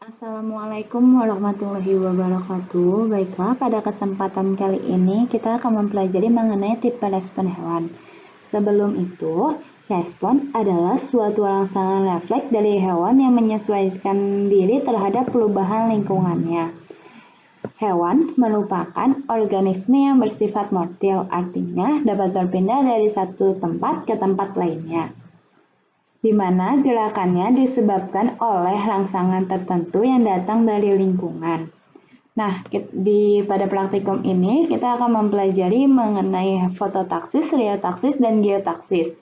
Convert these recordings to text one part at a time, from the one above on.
Assalamualaikum warahmatullahi wabarakatuh. Baiklah, pada kesempatan kali ini kita akan mempelajari mengenai tipe respon hewan. Sebelum itu, respon adalah suatu rangsangan refleks dari hewan yang menyesuaikan diri terhadap perubahan lingkungannya. Hewan merupakan organisme yang bersifat motil, artinya dapat berpindah dari satu tempat ke tempat lainnya, di mana gerakannya disebabkan oleh rangsangan tertentu yang datang dari lingkungan. Nah, pada praktikum ini kita akan mempelajari mengenai fototaksis, reotaksis, dan geotaksis.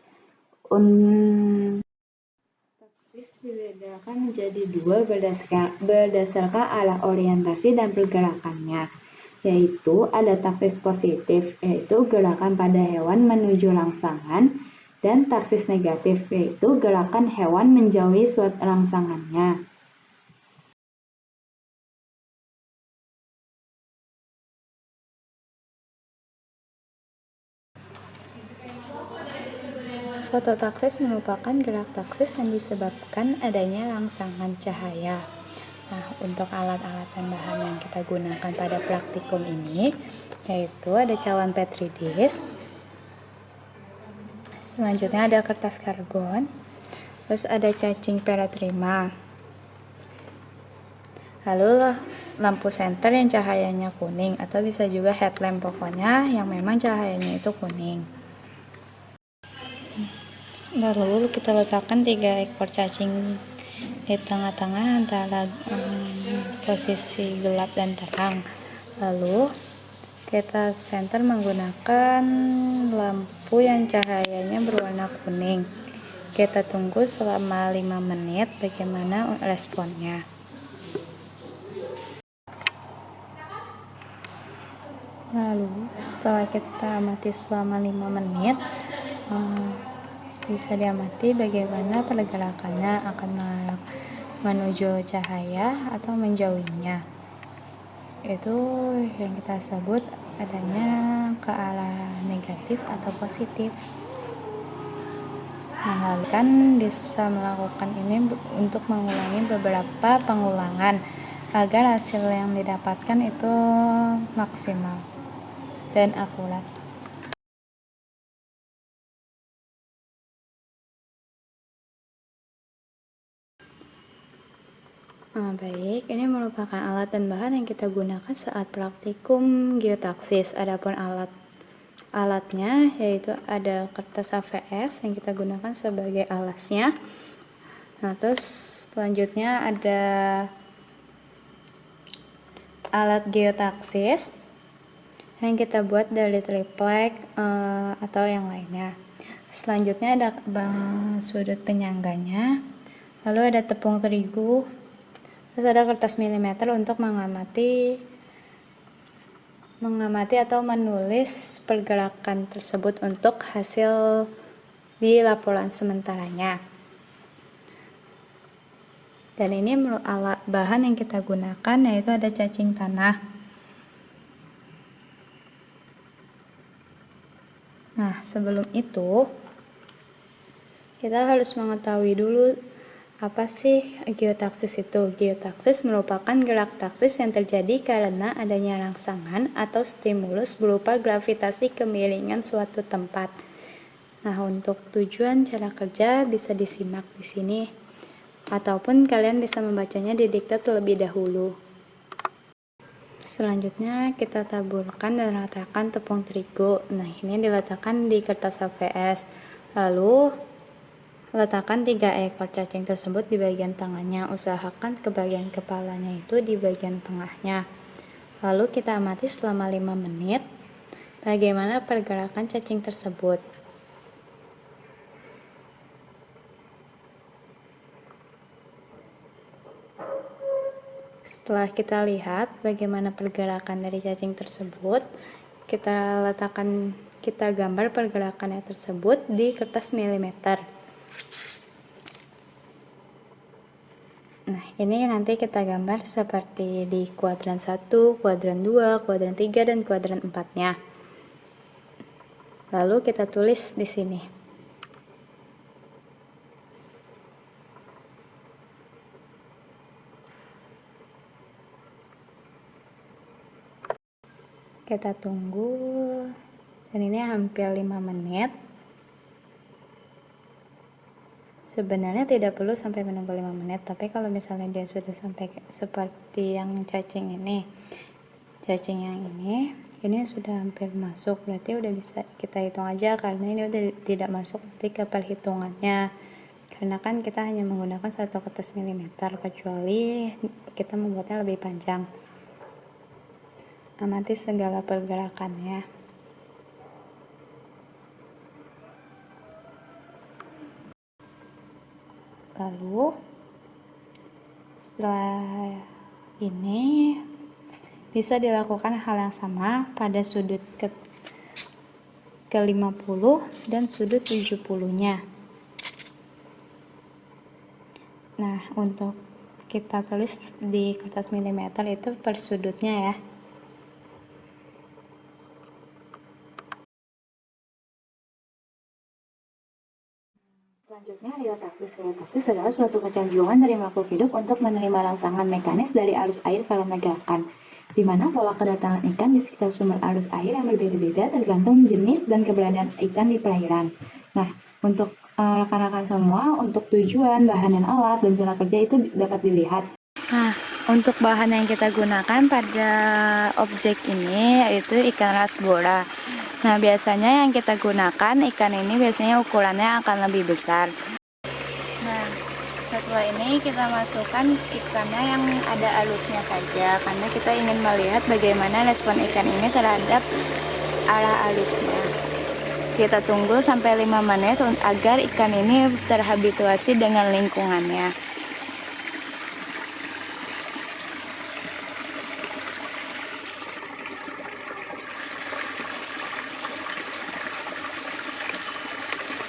Taksis dibedakan menjadi dua berdasarkan arah orientasi dan pergerakannya, yaitu ada taksis positif, yaitu gerakan pada hewan menuju rangsangan, dan taksis negatif, yaitu gerakan hewan menjauhi suatu rangsangannya. Fototaksis merupakan gerak taksis yang disebabkan adanya rangsangan cahaya. Nah, untuk alat-alat dan bahan yang kita gunakan pada praktikum ini, yaitu ada cawan petri disk, selanjutnya ada kertas karbon, terus ada cacing paratrima, lalu lampu senter yang cahayanya kuning, atau bisa juga headlamp, pokoknya yang memang cahayanya itu kuning. Lalu kita letakkan 3 ekor cacing di tengah-tengah antara posisi gelap dan terang. Lalu kita senter menggunakan lampu yang cahayanya berwarna kuning. Kita tunggu selama 5 menit bagaimana responnya. Lalu setelah kita amati selama 5 menit, bisa diamati bagaimana pergerakannya akan menuju cahaya atau menjauhinya. Itu yang kita sebut adanya ke arah negatif atau positif. Nah, lalu kan bisa melakukan ini untuk mengulangi beberapa pengulangan agar hasil yang didapatkan itu maksimal dan akurat. Baik, ini merupakan alat dan bahan yang kita gunakan saat praktikum geotaksis. Adapun alatnya yaitu ada kertas AVS yang kita gunakan sebagai alasnya. Nah, terus selanjutnya ada alat geotaksis yang kita buat dari triplek atau yang lainnya. Selanjutnya ada sudut penyangganya, lalu ada tepung terigu, terus ada kertas milimeter untuk mengamati atau menulis pergerakan tersebut untuk hasil di laporan sementaranya. Dan ini alat bahan yang kita gunakan yaitu ada cacing tanah. Nah, sebelum itu kita harus mengetahui dulu apa sih geotaksis itu. Geotaksis merupakan gerak taksis yang terjadi karena adanya rangsangan atau stimulus berupa gravitasi kemiringan suatu tempat. Nah, untuk tujuan cara kerja bisa disimak di sini, ataupun kalian bisa membacanya di dikte terlebih dahulu. Selanjutnya kita taburkan dan ratakan tepung terigu. Nah, ini diletakkan di kertas HVS. Lalu letakkan 3 ekor cacing tersebut di bagian tangannya. Usahakan ke bagian kepalanya itu di bagian tengahnya. Lalu kita amati selama 5 menit bagaimana pergerakan cacing tersebut. Setelah kita lihat bagaimana pergerakan dari cacing tersebut, kita gambar pergerakannya tersebut di kertas milimeter. Nah, ini nanti kita gambar seperti di kuadran 1, kuadran 2, kuadran 3, dan kuadran 4-nya. Lalu kita tulis di sini. Kita tunggu, dan ini hampir 5 menit. Sebenarnya tidak perlu sampai menunggu 5 menit, tapi kalau misalnya dia sudah sampai seperti yang cacing yang ini sudah hampir masuk, berarti udah bisa kita hitung aja, karena ini udah tidak masuk nanti ke perhitungannya, karena kan kita hanya menggunakan 1 kertas milimeter, kecuali kita membuatnya lebih panjang. Amati segala pergerakannya. Lalu setelah ini bisa dilakukan hal yang sama pada sudut ke 50 dan sudut 70-nya. Nah, untuk kita tulis di kertas milimeter itu per sudutnya ya. Selanjutnya adalah taktis. Taktis adalah suatu kecanduan dari makhluk hidup untuk menerima rangsangan mekanis dari arus air kalau gerakan, di mana pola kedatangan ikan di sekitar sumber arus air yang berbeda-beda tergantung jenis dan keberadaan ikan di perairan. Nah, untuk rekan-rekan semua, untuk tujuan, bahan dan alat, dan zona kerja itu dapat dilihat. Nah, untuk bahan yang kita gunakan pada objek ini yaitu ikan ras bola. Nah, biasanya yang kita gunakan ikan ini biasanya ukurannya akan lebih besar. Nah, setelah ini kita masukkan ikannya yang ada alusnya saja, karena kita ingin melihat bagaimana respon ikan ini terhadap arah alusnya. Kita tunggu sampai 5 menit agar ikan ini terhabituasi dengan lingkungannya.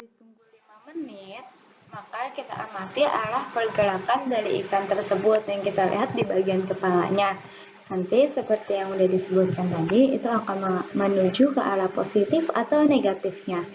Ditunggu 5 menit, maka kita amati arah pergerakan dari ikan tersebut yang kita lihat di bagian kepalanya. Nanti seperti yang sudah disebutkan tadi, itu akan menuju ke arah positif atau negatifnya.